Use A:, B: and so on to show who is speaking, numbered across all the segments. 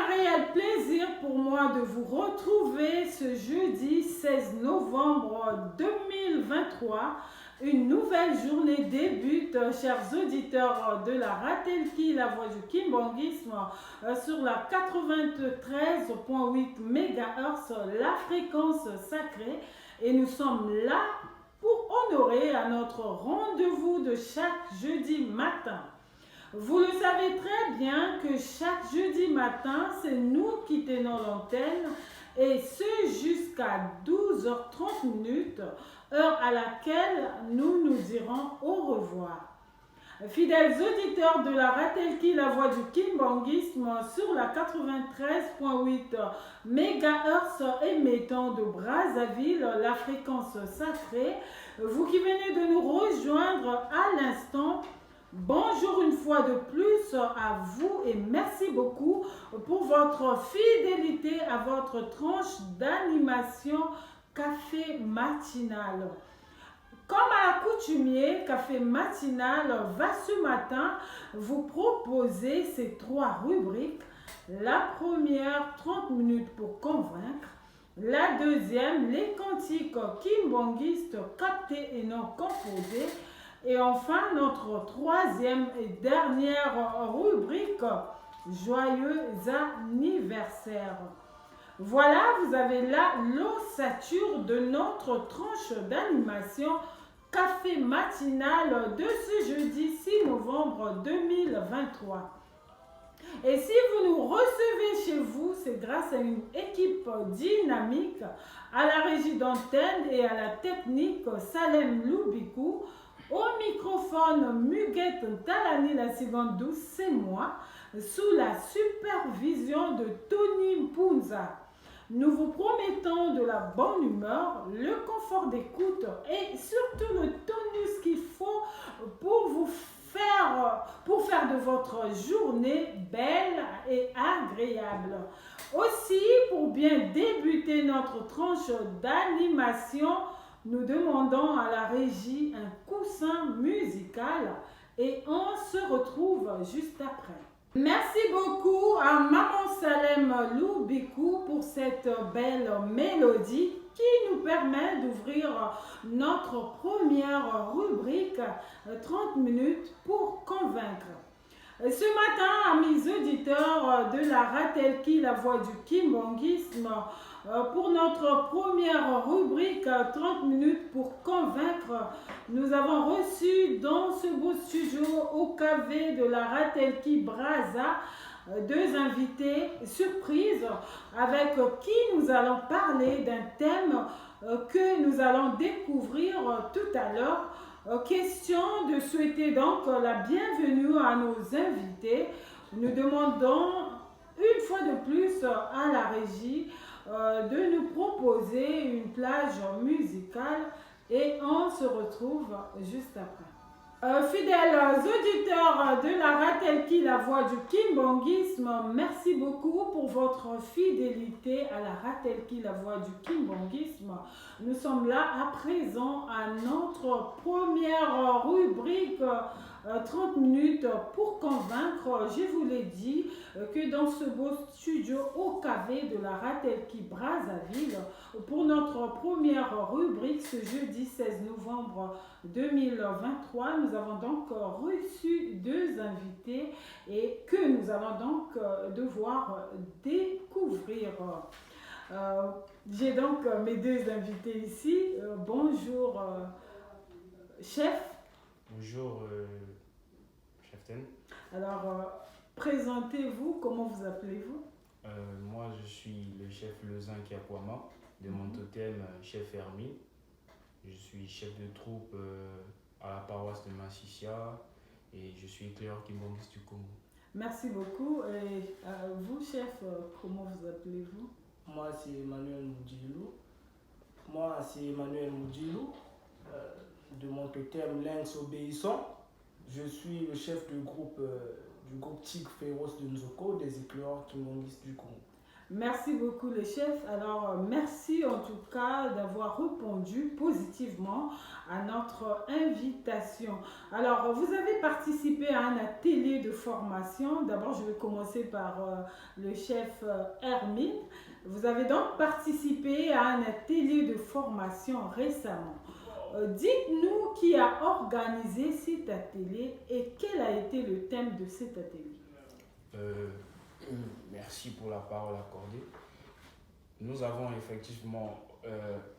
A: un réel plaisir pour moi de vous retrouver ce jeudi 16 novembre 2023. Une nouvelle journée débute, chers auditeurs de la Ratelki, la voix du kimbongisme, sur la 93.8 MHz, la fréquence sacrée. Et nous sommes là pour honorer à notre rendez-vous de chaque jeudi matin. Vous le savez très bien que chaque jeudi matin, c'est nous qui tenons l'antenne et ce jusqu'à 12h30, heure à laquelle nous nous dirons au revoir. Fidèles auditeurs de la Ratelki, la voix du kimbongisme sur la 93.8 MHz émettant de Brazzaville, la fréquence sacrée, vous qui venez de nous rejoindre à l'instant, bonjour une fois de plus à vous et merci beaucoup pour votre fidélité à votre tranche d'animation café matinal. Comme à l'accoutumée, Café Matinal va ce matin vous proposer ces trois rubriques. La première, 30 minutes pour convaincre. La deuxième, les cantiques kimbongistes captés et non composés. Et enfin, notre troisième et dernière rubrique, joyeux anniversaire. Voilà, vous avez là l'ossature de notre tranche d'animation café matinal de ce jeudi 6 novembre 2023. Et si vous nous recevez chez vous, c'est grâce à une équipe dynamique, à la régie d'antenne et à la technique Salem Loubikou. Au microphone, Muguette Talani, la seconde douce, c'est moi, sous la supervision de Tony Mpunza. Nous vous promettons de la bonne humeur, le confort d'écoute et surtout le tonus qu'il faut pour faire de votre journée belle et agréable. Aussi, pour bien débuter notre tranche d'animation, nous demandons à la régie un coussin musical et on se retrouve juste après. Merci beaucoup à Maman Salem Loubikou pour cette belle mélodie qui nous permet d'ouvrir notre première rubrique 30 minutes pour convaincre. Ce matin, amis auditeurs de la Ratelki, la voix du kimbongisme, pour notre première rubrique 30 minutes pour convaincre, nous avons reçu dans ce beau studio au KV de la Ratelki Brazza deux invités surprises avec qui nous allons parler d'un thème que nous allons découvrir tout à l'heure. Question de souhaiter donc la bienvenue à nos invités. Nous demandons une fois de plus à la régie de nous proposer une plage musicale et on se retrouve juste après. Fidèles auditeurs de la Ratelki, la voix du kimbongisme, merci beaucoup pour votre fidélité à la Ratelki, la voix du kimbongisme. Nous sommes là à présent à notre première rubrique 30 minutes pour convaincre. Je vous l'ai dit que dans ce beau studio au KV de la Ratelki Brazzaville, pour notre première rubrique ce jeudi 16 novembre 2023, nous avons donc reçu deux invités et que nous allons donc devoir découvrir. J'ai donc mes deux invités ici. Bonjour, chef.
B: Bonjour, Cheftain.
A: Alors, présentez-vous, comment vous appelez-vous?
B: Moi, je suis le chef Lezin Kiakwama de mon totem chef Hermine. Je suis chef de troupe à la paroisse de Massissia et je suis éclaireur kimbongiste du Congo.
A: Merci beaucoup. Et vous, chef, comment vous appelez-vous?
C: Moi, c'est Emmanuel Moudjilou. De mon totem Lynx Obéissant. Je suis le chef du groupe Tigre Féroce de Nzoko, des éclaireurs kimbongistes du Congo.
A: Merci beaucoup le chef. Alors, merci en tout cas d'avoir répondu positivement à notre invitation. Alors, vous avez participé à un atelier de formation. D'abord, je vais commencer par le chef Hermine. Vous avez donc participé à un atelier de formation récemment. Dites-nous qui a organisé cet atelier et quel a été le thème de cet atelier.
B: Merci pour la parole accordée. Nous avons effectivement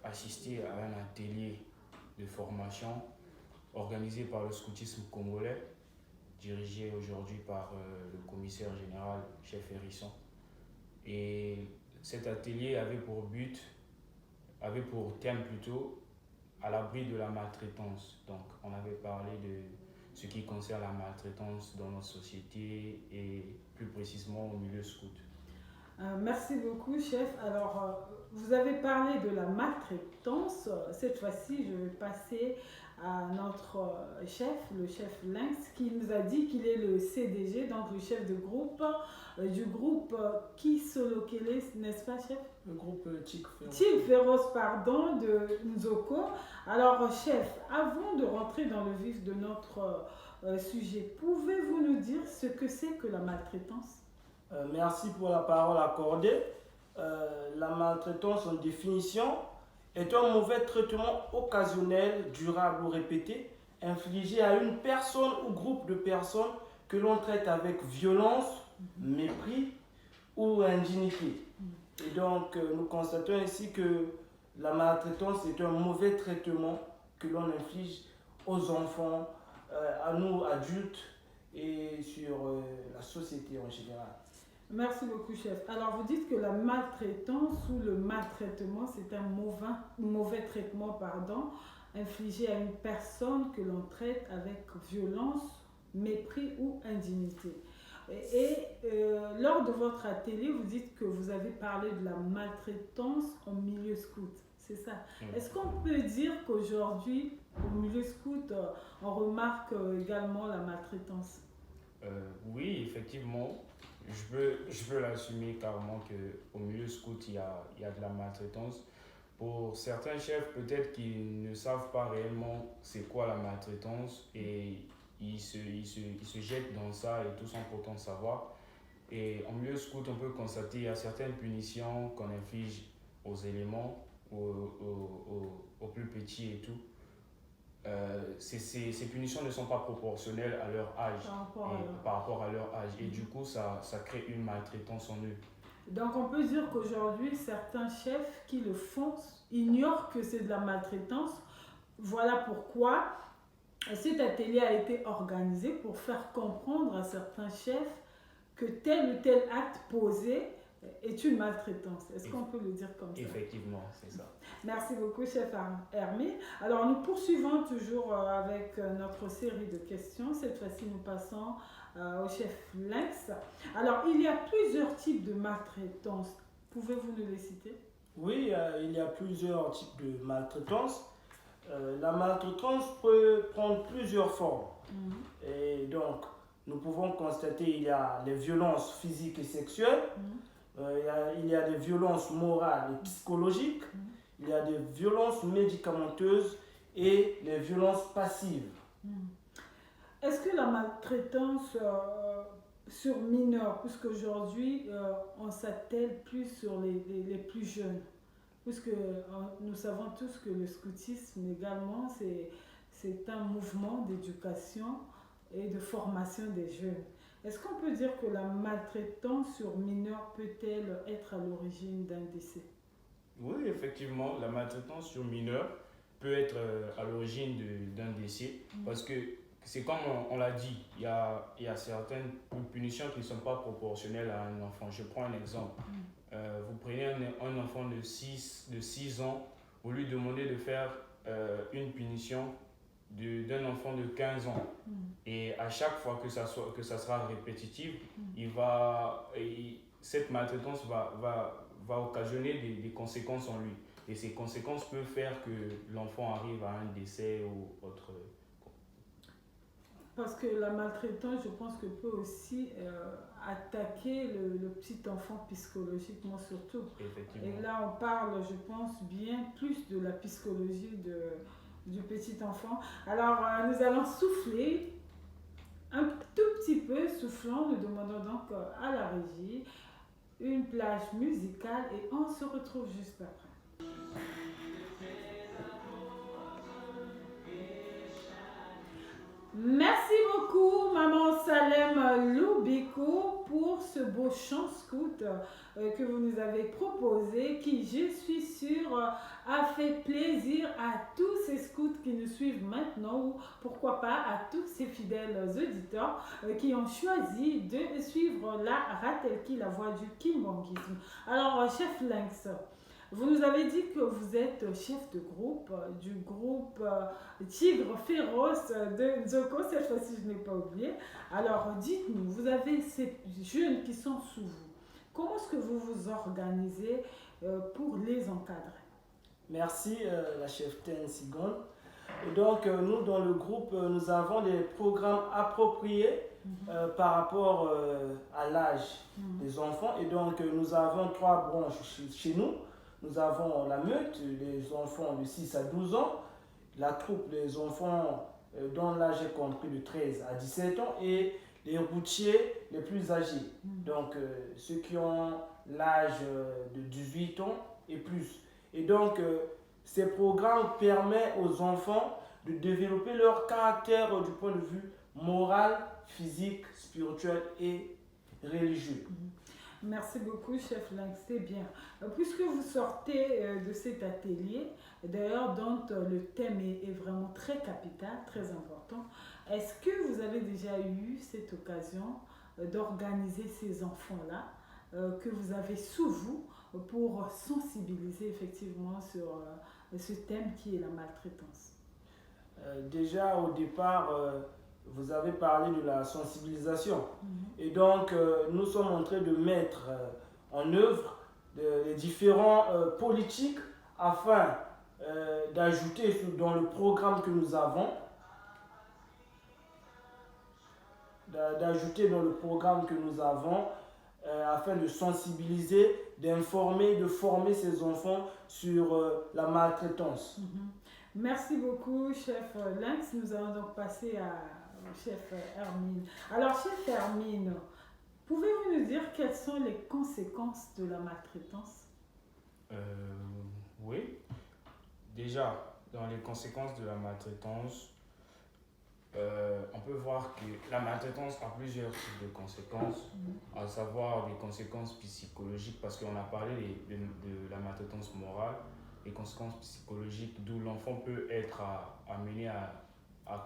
B: assisté à un atelier de formation organisé par le scoutisme congolais, dirigé aujourd'hui par le commissaire général, chef Hérisson. Et cet atelier avait pour thème plutôt, à l'abri de la maltraitance. Donc, on avait parlé de ce qui concerne la maltraitance dans notre société et plus précisément au milieu scout.
A: Merci beaucoup, chef. Alors, vous avez parlé de la maltraitance. Cette fois-ci, je vais passer à notre chef, le chef Lynx, qui nous a dit qu'il est le CDG, donc le chef de groupe, du groupe Kisolokele, n'est-ce pas, chef?
C: Le groupe Tic Féroce.
A: Tic Féroce, pardon, de Nzoko. Alors, chef, avant de rentrer dans le vif de notre sujet, pouvez-vous nous dire ce que c'est que la maltraitance?
C: Merci pour la parole accordée. La maltraitance, en définition, est un mauvais traitement occasionnel, durable ou répété, infligé à une personne ou groupe de personnes que l'on traite avec violence, mépris ou indignité. Et donc, nous constatons ainsi que la maltraitance est un mauvais traitement que l'on inflige aux enfants, à nous adultes et sur la société en général.
A: Merci beaucoup, chef. Alors, vous dites que la maltraitance ou le maltraitement, c'est un mauvais traitement, infligé à une personne que l'on traite avec violence, mépris ou indignité. Lors de votre atelier, vous dites que vous avez parlé de la maltraitance en milieu scout. C'est ça. Est-ce qu'on peut dire qu'aujourd'hui, au milieu scout, on remarque également la maltraitance?
B: Oui, effectivement. Je peux l'assumer carrément qu'au milieu scout, il y a de la maltraitance. Pour certains chefs, peut-être qu'ils ne savent pas réellement c'est quoi la maltraitance et ils se jettent dans ça et tout sans pourtant savoir. Et en milieu scout, on peut constater qu'il y a certaines punitions qu'on inflige aux éléments, aux plus petits et tout. Ces punitions ne sont pas proportionnelles à leur âge, par rapport à leur âge. Et du coup, ça crée une maltraitance en eux.
A: Donc on peut dire qu'aujourd'hui, certains chefs qui le font ignorent que c'est de la maltraitance. Voilà pourquoi cet atelier a été organisé pour faire comprendre à certains chefs que tel ou tel acte posé est une maltraitance. Est-ce qu'on peut le dire comme ça?
B: Effectivement, c'est ça.
A: Merci beaucoup, chef Hermine. Alors, nous poursuivons toujours avec notre série de questions. Cette fois-ci, nous passons au chef Lynx. Alors, il y a plusieurs types de maltraitance. Pouvez-vous nous les citer?
C: Oui, il y a plusieurs types de maltraitance. La maltraitance peut prendre plusieurs formes. Et donc, nous pouvons constater qu'il y a les violences physiques et sexuelles, il y a des violences morales et psychologiques, il y a des violences médicamenteuses et les violences passives.
A: Est-ce que la maltraitance sur mineurs, puisqu'aujourd'hui on s'attelle plus sur les plus jeunes, puisque nous savons tous que le scoutisme également c'est un mouvement d'éducation et de formation des jeunes. Est-ce qu'on peut dire que la maltraitance sur mineurs peut-elle être à l'origine d'un décès?
B: Oui, effectivement, la maltraitance sur mineurs peut être à l'origine d'un décès parce que c'est comme on l'a dit, il y a certaines punitions qui ne sont pas proportionnelles à un enfant. Je prends un exemple. Vous prenez un enfant de 6 ans, vous lui demandez de faire une punition d'un enfant de 15 ans. Et à chaque fois que ça sera répétitif, cette maltraitance va occasionner des conséquences en lui. Et ces conséquences peuvent faire que l'enfant arrive à un décès ou autre.
A: Parce que la maltraitance, je pense que peut aussi attaquer le petit enfant psychologiquement surtout.
B: Effectivement.
A: Et là, on parle, je pense, bien plus de la psychologie du petit enfant. Alors, nous allons souffler un tout petit peu. Soufflant, nous demandons donc à la régie une plage musicale et on se retrouve juste après. Merci beaucoup, Maman Salem Loubiko, pour ce beau chant scout que vous nous avez proposé, qui, je suis sûre, a fait plaisir à tous ces scouts qui nous suivent maintenant, ou pourquoi pas à tous ces fidèles auditeurs qui ont choisi de suivre la Ratelki, la voix du kimbongisme. Alors, chef Lynx, vous nous avez dit que vous êtes chef de groupe du groupe Tigre Féroce de Nzoko, cette fois-ci je n'ai pas oublié. Alors dites-nous, vous avez ces jeunes qui sont sous vous. Comment est-ce que vous vous organisez pour les encadrer?
C: Merci la chef Ten Sigon. Et donc nous dans le groupe, nous avons des programmes appropriés par rapport à l'âge des enfants. Et donc nous avons 3 branches chez nous. Nous avons la meute, les enfants de 6 à 12 ans, la troupe, les enfants dont l'âge est compris de 13 à 17 ans, et les routiers les plus âgés, donc ceux qui ont l'âge de 18 ans et plus. Et donc ces programmes permettent aux enfants de développer leur caractère du point de vue moral, physique, spirituel et religieux.
A: Merci beaucoup, chef Lynx, c'est bien. Puisque vous sortez de cet atelier, d'ailleurs, dont le thème est vraiment très capital, très important, est-ce que vous avez déjà eu cette occasion d'organiser ces enfants-là que vous avez sous vous pour sensibiliser effectivement sur ce thème qui est la maltraitance?
C: Déjà, au départ, vous avez parlé de la sensibilisation. Et donc, nous sommes en train de mettre en œuvre les différents politiques afin d'ajouter dans le programme que nous avons, afin de sensibiliser, d'informer, de former ces enfants sur la maltraitance.
A: Merci beaucoup, chef Lynx. Nous allons donc passer à chef Hermine. Alors, chef Hermine, pouvez-vous nous dire quelles sont les conséquences de la maltraitance?
B: Oui. Déjà, dans les conséquences de la maltraitance, on peut voir que la maltraitance a plusieurs types de conséquences, à savoir des conséquences psychologiques, parce qu'on a parlé de la maltraitance morale, les conséquences psychologiques, d'où l'enfant peut être amené à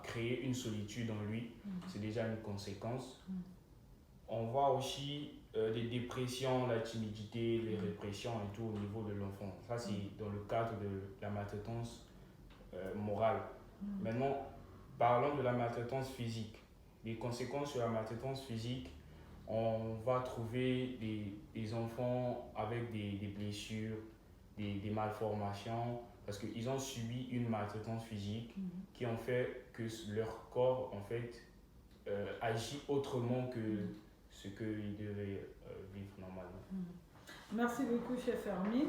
B: créer une solitude en lui. C'est déjà une conséquence. On voit aussi des dépressions, la timidité, les répressions et tout au niveau de l'enfant. Ça, c'est dans le cadre de la maltraitance morale. Maintenant, parlons de la maltraitance physique. Les conséquences sur la maltraitance physique, on va trouver des enfants avec des blessures, des malformations, parce qu'ils ont subi une maltraitance physique qui ont fait que leur corps en fait agit autrement que ce qu'ils devaient vivre normalement.
A: Merci beaucoup, chef Hermine.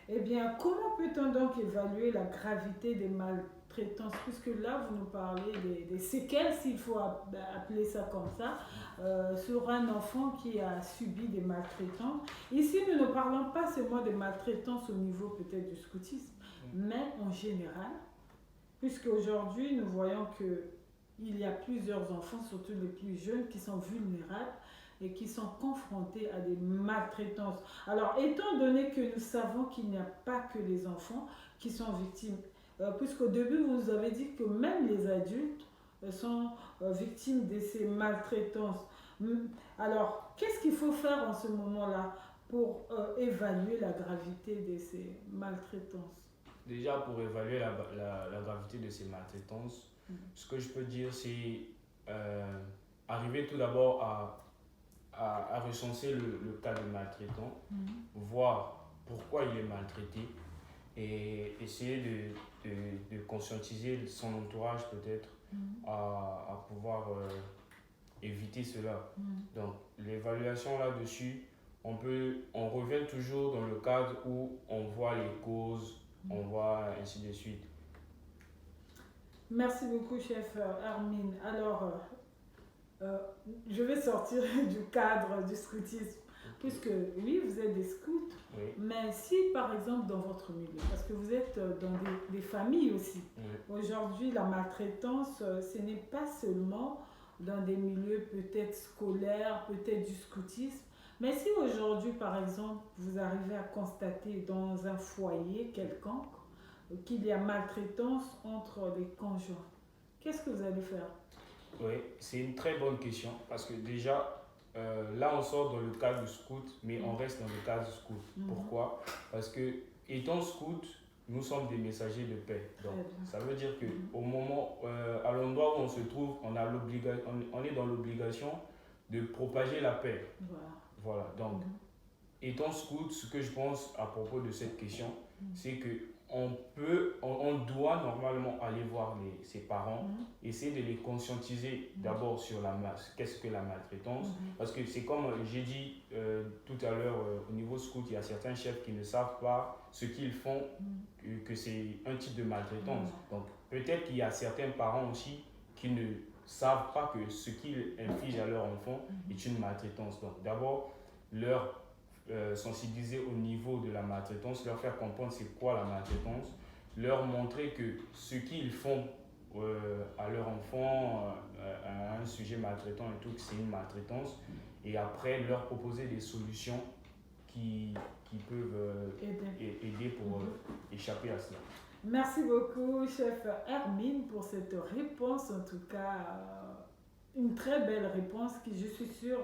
A: Eh bien, comment peut-on donc évaluer la gravité des maltraitances, puisque là, vous nous parlez des séquelles, s'il faut appeler ça comme ça, sur un enfant qui a subi des maltraitances. Ici, nous ne parlons pas seulement des maltraitances au niveau peut-être du scoutisme, mais en général, puisque aujourd'hui, nous voyons qu'il y a plusieurs enfants, surtout les plus jeunes, qui sont vulnérables et qui sont confrontés à des maltraitances. Alors, étant donné que nous savons qu'il n'y a pas que les enfants qui sont victimes, puisqu'au début, vous nous avez dit que même les adultes sont victimes de ces maltraitances. Alors, qu'est-ce qu'il faut faire en ce moment-là pour évaluer la gravité de ces maltraitances?
B: Déjà, pour évaluer la gravité de ces maltraitances, ce que je peux dire, c'est arriver tout d'abord à recenser le cas du maltraitant, voir pourquoi il est maltraité et essayer de conscientiser son entourage peut-être à pouvoir éviter cela. Donc, l'évaluation là-dessus, on revient toujours dans le cadre où on voit les causes, on voit ainsi de suite.
A: Merci beaucoup, chef Hermine. Alors, je vais sortir du cadre du scoutisme, puisque oui, vous êtes des scouts,
B: Oui.
A: mais si par exemple dans votre milieu, parce que vous êtes dans des familles aussi, aujourd'hui la maltraitance, ce n'est pas seulement dans des milieux peut-être scolaires, peut-être du scoutisme, mais si aujourd'hui par exemple vous arrivez à constater dans un foyer quelconque qu'il y a maltraitance entre les conjoints, qu'est-ce que vous allez faire?
B: Oui, c'est une très bonne question parce que déjà, là on sort dans le cadre du scout, mais on reste dans le cadre du scout. Pourquoi? Parce que étant scout, nous sommes des messagers de paix. Donc, ça veut dire que au moment, à l'endroit où on se trouve, on est dans l'obligation de propager la paix. Voilà. Donc, étant scout, ce que je pense à propos de cette question, c'est que on doit normalement aller voir ses parents, essayer de les conscientiser d'abord sur qu'est-ce que la maltraitance, parce que c'est comme j'ai dit tout à l'heure, au niveau scout, il y a certains chefs qui ne savent pas ce qu'ils font, que c'est un type de maltraitance. Donc peut-être qu'il y a certains parents aussi qui ne savent pas que ce qu'ils infligent à leur enfant est une maltraitance. Donc d'abord, leur sensibiliser au niveau de la maltraitance, leur faire comprendre c'est quoi la maltraitance, leur montrer que ce qu'ils font à leur enfant, à un sujet maltraitant et tout, que c'est une maltraitance, et après leur proposer des solutions qui peuvent aider pour échapper à cela.
A: Merci beaucoup, chef Hermine, pour cette réponse, en tout cas une très belle réponse qui, je suis sûre,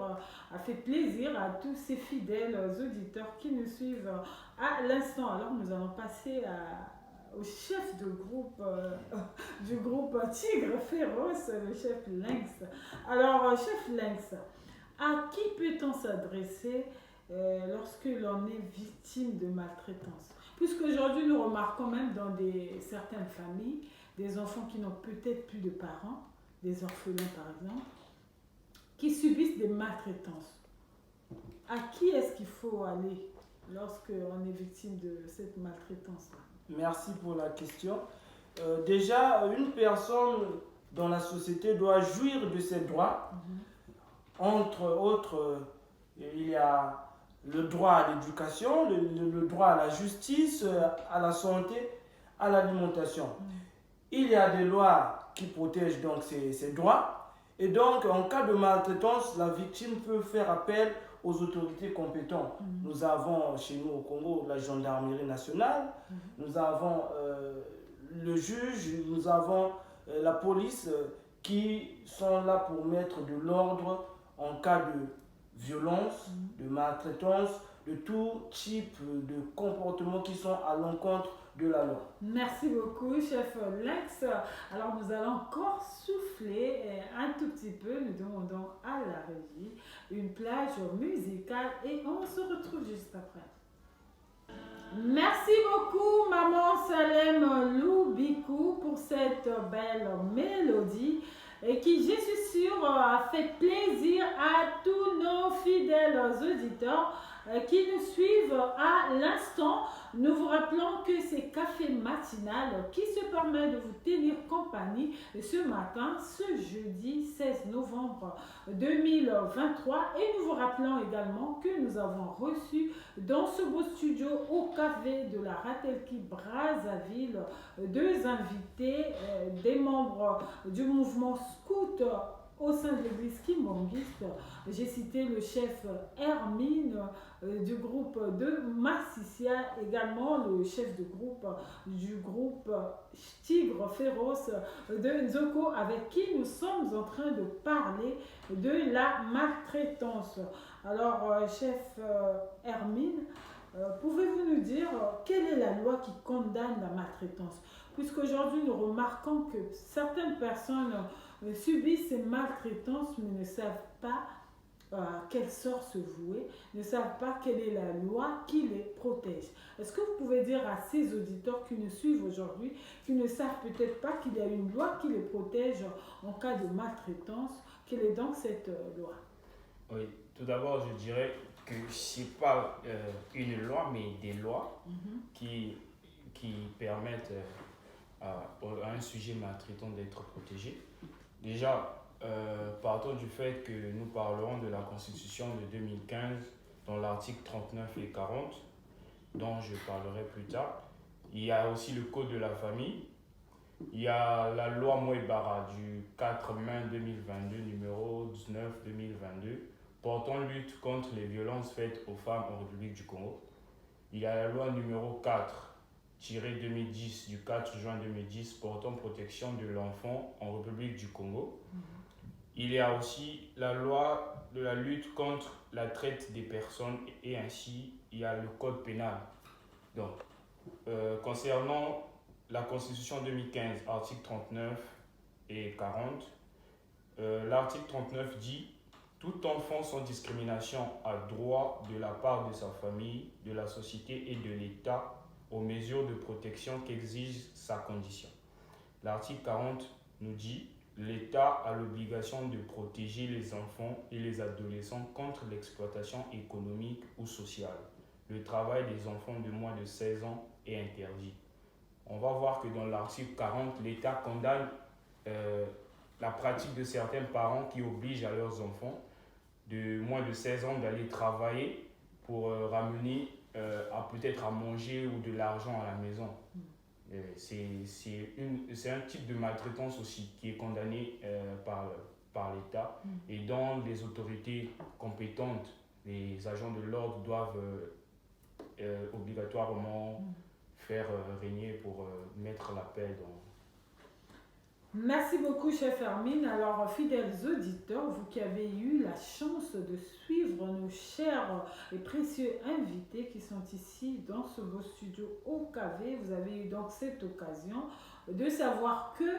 A: a fait plaisir à tous ces fidèles auditeurs qui nous suivent à l'instant. Alors nous allons passer au chef de groupe du groupe Tigre Féroce, le chef Lynx. Alors, chef Lynx, à qui peut-on s'adresser lorsque l'on est victime de maltraitance? Puisqu'aujourd'hui, nous remarquons même dans certaines familles, des enfants qui n'ont peut-être plus de parents, des orphelins par exemple, qui subissent des maltraitances. À qui est-ce qu'il faut aller lorsqu'on est victime de cette maltraitance-là?
C: Merci pour la question. Déjà, une personne dans la société doit jouir de ses droits. Entre autres, il y a le droit à l'éducation, le droit à la justice, à la santé, à l'alimentation. Il y a des lois qui protègent donc ces droits. Et donc, en cas de maltraitance, la victime peut faire appel aux autorités compétentes. Nous avons chez nous au Congo la gendarmerie nationale, nous avons le juge, nous avons la police qui sont là pour mettre de l'ordre en cas de violence, de maltraitance, de tout type de comportements qui sont à l'encontre de la loi.
A: Merci beaucoup, chef Lynx. Alors, nous allons encore souffler un tout petit peu. Nous demandons à la régie une plage musicale et on se retrouve juste après. Merci beaucoup, maman Salem Loubikou, pour cette belle mélodie et qui, je suis sûre, a fait plaisir à tous nos fidèles auditeurs qui nous suivent à l'instant. Nous vous rappelons que c'est Café Matinal qui se permet de vous tenir compagnie ce matin, ce jeudi 16 novembre 2023. Et nous vous rappelons également que nous avons reçu dans ce beau studio au café de la Ratelki Brazzaville deux invités, des membres du mouvement Scout au sein de l'église Kimonguiste. J'ai cité le chef Hermine du groupe de Massicia, également le chef de groupe du groupe Tigre Féroce de Nzoko, avec qui nous sommes en train de parler de la maltraitance. Alors, chef Hermine, pouvez-vous nous dire quelle est la loi qui condamne la maltraitance? Puisqu'aujourd'hui, nous remarquons que certaines personnes subissent ces maltraitances mais ne savent pas à quel sort se vouer, ne savent pas quelle est la loi qui les protège. Est-ce que vous pouvez dire à ces auditeurs qui nous suivent aujourd'hui, qui ne savent peut-être pas qu'il y a une loi qui les protège en cas de maltraitance, Quelle est donc cette loi?
B: Oui, tout d'abord, je dirais que ce n'est pas une loi, mais des lois qui permettent à un sujet maltraitant d'être protégé. Déjà, partons du fait que nous parlerons de la Constitution de 2015 dans l'article 39 et 40, dont je parlerai plus tard. Il y a aussi le Code de la famille. Il y a la loi Mouebara du 4 mai 2022, numéro 19-2022, portant lutte contre les violences faites aux femmes en République du Congo. Il y a la loi numéro 4-2010 du 4 juin 2010 portant protection de l'enfant en République du Congo. Il y a aussi la loi de la lutte contre la traite des personnes et ainsi il y a le code pénal. Donc, concernant la Constitution 2015, article 39 et 40, l'article 39 dit « Tout enfant sans discrimination a droit de la part de sa famille, de la société et de l'État aux mesures de protection qu'exige sa condition. » L'article 40 nous dit « L'État a l'obligation de protéger les enfants et les adolescents contre l'exploitation économique ou sociale. Le travail des enfants de moins de 16 ans est interdit. » On va voir que dans l'article 40, l'État condamne la pratique de certains parents qui obligent à leurs enfants de moins de 16 ans d'aller travailler pour ramener peut-être à manger ou de l'argent à la maison. C'est un type de maltraitance aussi qui est condamné par l'État et dont les autorités compétentes, les agents de l'ordre doivent obligatoirement faire régner pour mettre la paix dans...
A: Merci beaucoup, chef Hermine. Alors, fidèles auditeurs, vous qui avez eu la chance de suivre nos chers et précieux invités qui sont ici dans ce beau studio au KV, vous avez eu donc cette occasion de savoir que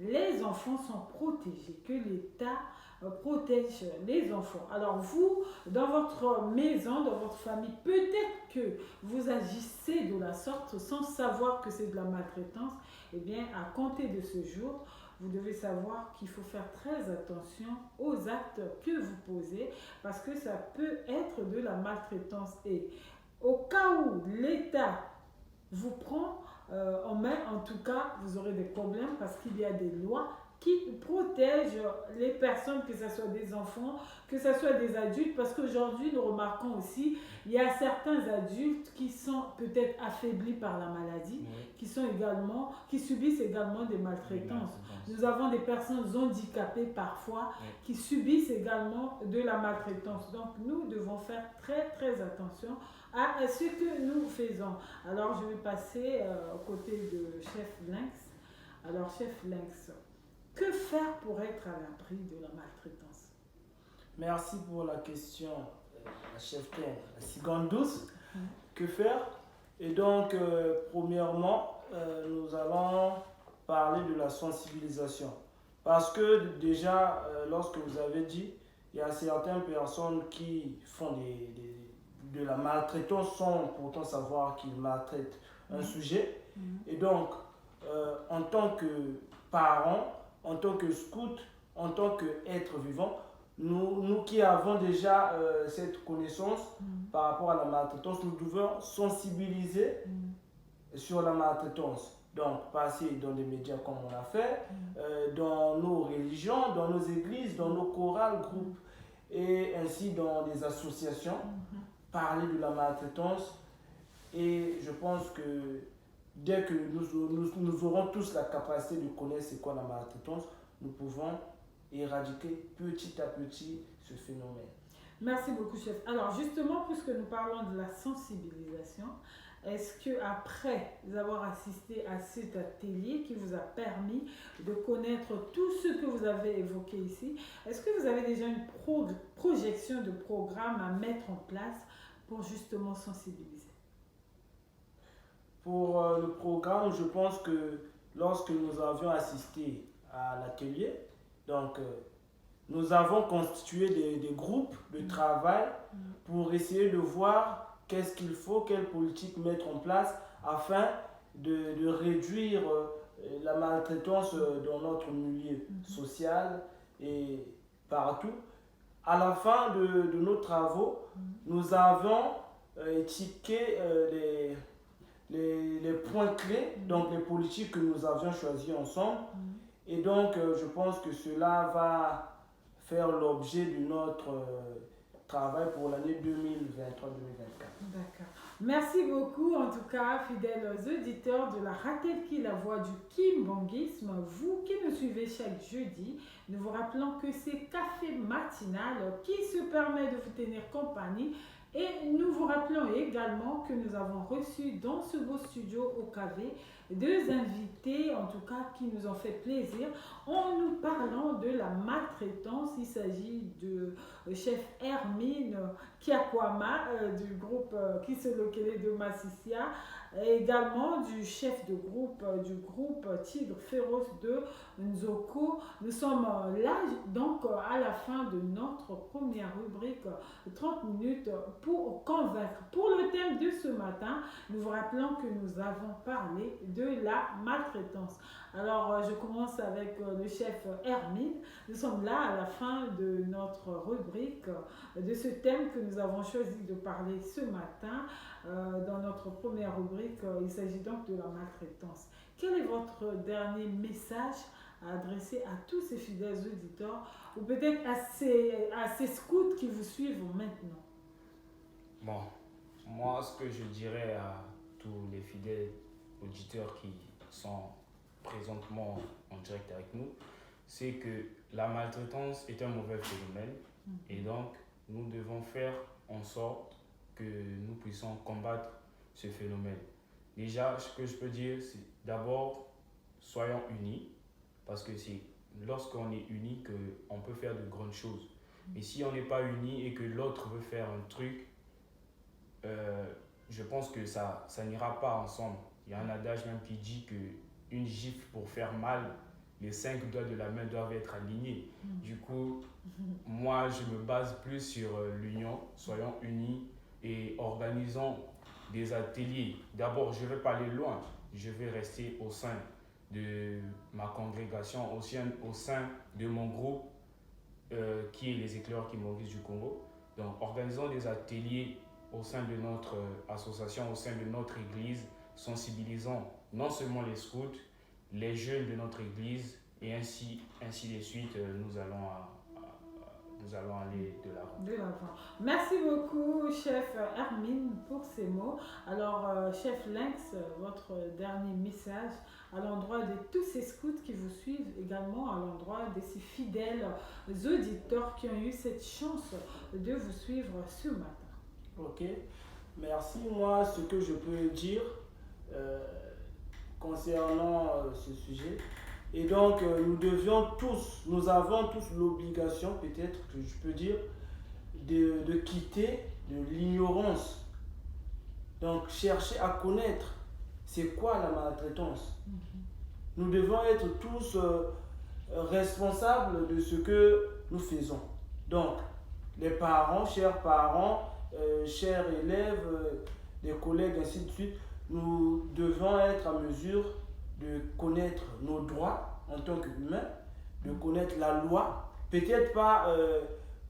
A: les enfants sont protégés, que l'État protège les enfants. Alors vous, dans votre maison, dans votre famille, peut-être que vous agissez de la sorte sans savoir que c'est de la maltraitance. Eh bien, à compter de ce jour, vous devez savoir qu'il faut faire très attention aux actes que vous posez parce que ça peut être de la maltraitance. Et au cas où l'État vous prend en main, en tout cas, vous aurez des problèmes parce qu'il y a des lois qui protègent les personnes, que ce soit des enfants, que ce soit des adultes, parce qu'aujourd'hui, nous remarquons aussi, il y a certains adultes qui sont peut-être affaiblis par la maladie, qui subissent également des maltraitances. Nous avons des personnes handicapées parfois qui subissent également de la maltraitance. Donc, nous devons faire très, très attention à ce que nous faisons. Alors, je vais passer aux côtés de Chef Lynx. Alors, Chef Lynx, que faire pour être à l'abri de la maltraitance?
C: Merci pour la question, la chef Ken, la cigane douce. Que faire? Et donc, premièrement, nous allons parler de la sensibilisation. Parce que déjà, lorsque vous avez dit, il y a certaines personnes qui font de la maltraitance sans pourtant savoir qu'ils maltraitent un sujet. Et donc, en tant que parents, en tant que scout, en tant qu'être vivant, nous qui avons déjà cette connaissance par rapport à la maltraitance, nous devons sensibiliser sur la maltraitance. Donc, passer dans des médias comme on l'a fait, dans nos religions, dans nos églises, dans nos chorales, groupes, et ainsi dans des associations, parler de la maltraitance. Et je pense que dès que nous aurons tous la capacité de connaître c'est quoi la maltraitance, nous pouvons éradiquer petit à petit ce phénomène.
A: Merci beaucoup, chef. Alors justement, puisque nous parlons de la sensibilisation, est-ce que après avoir assisté à cet atelier qui vous a permis de connaître tout ce que vous avez évoqué ici, est-ce que vous avez déjà une projection de programme à mettre en place pour justement sensibiliser?
C: Pour le programme, je pense que lorsque nous avions assisté à l'atelier, donc nous avons constitué des groupes de travail pour essayer de voir qu'est-ce qu'il faut, quelle politique mettre en place afin de réduire la maltraitance dans notre milieu social et partout. À la fin de nos travaux, nous avons étiqueté les points clés, donc les politiques que nous avions choisies ensemble. Et donc, je pense que cela va faire l'objet de notre travail pour l'année 2023-2024.
A: D'accord. Merci beaucoup, en tout cas, fidèles auditeurs de la Ratel-Ki, la voix du kimbongisme. Vous qui nous suivez chaque jeudi, nous vous rappelons que c'est Café Matinal qui se permet de vous tenir compagnie. Et nous vous rappelons également que nous avons reçu dans ce beau studio au KV 2 invités, en tout cas, qui nous ont fait plaisir en nous parlant de la maltraitance. Il s'agit de chef Hermine Kiakwama du groupe qui se localise de Massissia, et également du chef de groupe du groupe Tigre Féroce de Nzoko. Nous sommes là donc à la fin de notre première rubrique 30 minutes pour convaincre. Pour le thème de ce matin, nous vous rappelons que nous avons parlé de la maltraitance. Alors je commence avec le chef Hermine. Nous sommes là à la fin de notre rubrique de ce thème que nous avons choisi de parler ce matin. Dans notre première rubrique, il s'agit donc de la maltraitance. Quel est votre dernier message à adresser à tous ces fidèles auditeurs ou peut-être à ces scouts qui vous suivent maintenant?
B: Bon, moi, ce que je dirais à tous les fidèles auditeurs qui sont présentement en direct avec nous, c'est que la maltraitance est un mauvais phénomène et donc nous devons faire en sorte que nous puissions combattre ce phénomène. Déjà, ce que je peux dire, c'est d'abord, soyons unis, parce que c'est lorsqu'on est unis qu'on peut faire de grandes choses. Mais si on n'est pas unis et que l'autre veut faire un truc, je pense que ça n'ira pas ensemble. Il y a un adage même qui dit qu'une gifle pour faire mal, les 5 doigts de la main doivent être alignés. Du coup, moi, je me base plus sur l'union. Soyons unis et organisons des ateliers. D'abord, je ne vais pas aller loin. Je vais rester au sein de ma congrégation, au sein de mon groupe qui est les éclaireurs kimbongistes du Congo. Donc, organisons des ateliers au sein de notre association, au sein de notre église, sensibilisons non seulement les scouts, les jeunes de notre église, et ainsi de suite, nous allons aller de l'avant.
A: Merci beaucoup, chef Hermine, pour ces mots. Alors, chef Lynx, votre dernier message à l'endroit de tous ces scouts qui vous suivent, également à l'endroit de ces fidèles auditeurs qui ont eu cette chance de vous suivre ce matin.
C: Ok, merci. Moi, ce que je peux dire concernant ce sujet, et donc nous avons tous l'obligation, peut-être que je peux dire, de quitter de l'ignorance. Donc, chercher à connaître c'est quoi la maltraitance. Nous devons être tous responsables de ce que nous faisons. Donc, les parents, chers élèves, les collègues, ainsi de suite, nous devons être à mesure de connaître nos droits en tant qu'humains, de connaître la loi, peut-être pas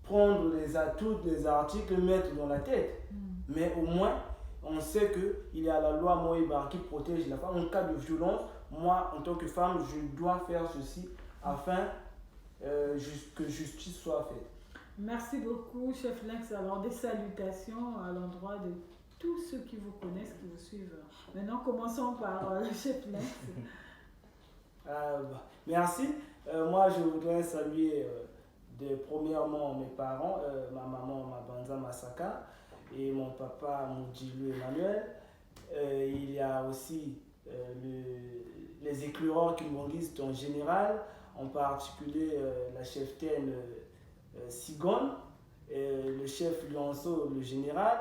C: prendre les articles, mettre dans la tête, mais au moins on sait qu'il y a la loi Moïba qui protège la femme. En cas de violence, moi en tant que femme, je dois faire ceci afin que justice soit faite.
A: Merci beaucoup, chef Lynx. Alors, des salutations à l'endroit de tous ceux qui vous connaissent, qui vous suivent. Maintenant, commençons par le chef Lynx.
C: Merci. Moi, je voudrais saluer premièrement mes parents, ma maman Mabanza Masaka et mon papa Moudjilou Emmanuel. Il y a aussi les éclaireurs kimbongistes en général, en particulier la cheftaine Sigone, le chef Lanceau, le général,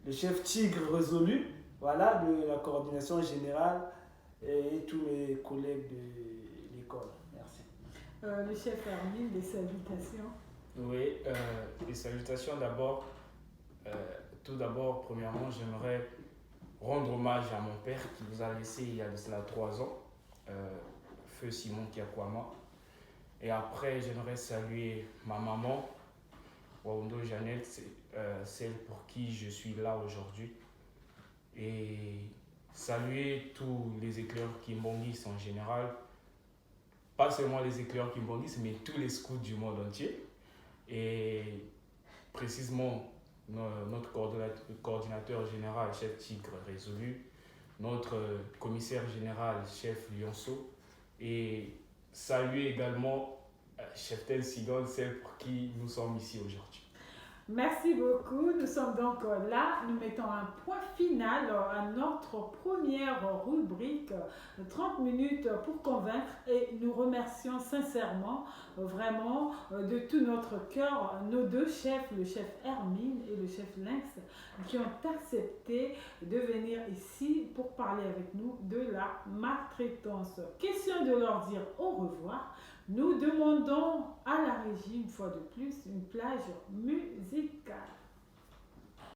C: le chef Tigre Résolu, voilà, de la coordination générale et tous mes collègues de l'école. Merci.
A: Le chef Hermine, des salutations.
B: Oui, des salutations d'abord. Tout d'abord, premièrement, j'aimerais rendre hommage à mon père qui nous a laissé il y a de cela 3 ans, Feu Simon Kiakwama. Et après, j'aimerais saluer ma maman, Waundo Jeannette, celle pour qui je suis là aujourd'hui. Et saluer tous les éclaireurs Kimbongis en général, pas seulement les éclaireurs Kimbongis, mais tous les scouts du monde entier. Et précisément notre coordinateur général, chef Tigre Résolu, notre commissaire général, chef Lionceau, et saluer également chef Tel Sigon, celle pour qui nous sommes ici aujourd'hui.
A: Merci beaucoup. Nous sommes donc là. Nous mettons un point final à notre première rubrique, 30 minutes pour convaincre. Et nous remercions sincèrement, vraiment, de tout notre cœur, nos deux chefs, le chef Hermine et le chef Lynx, qui ont accepté de venir ici pour parler avec nous de la maltraitance. Question de leur dire au revoir. Nous demandons à la régie, une fois de plus, une plage musicale.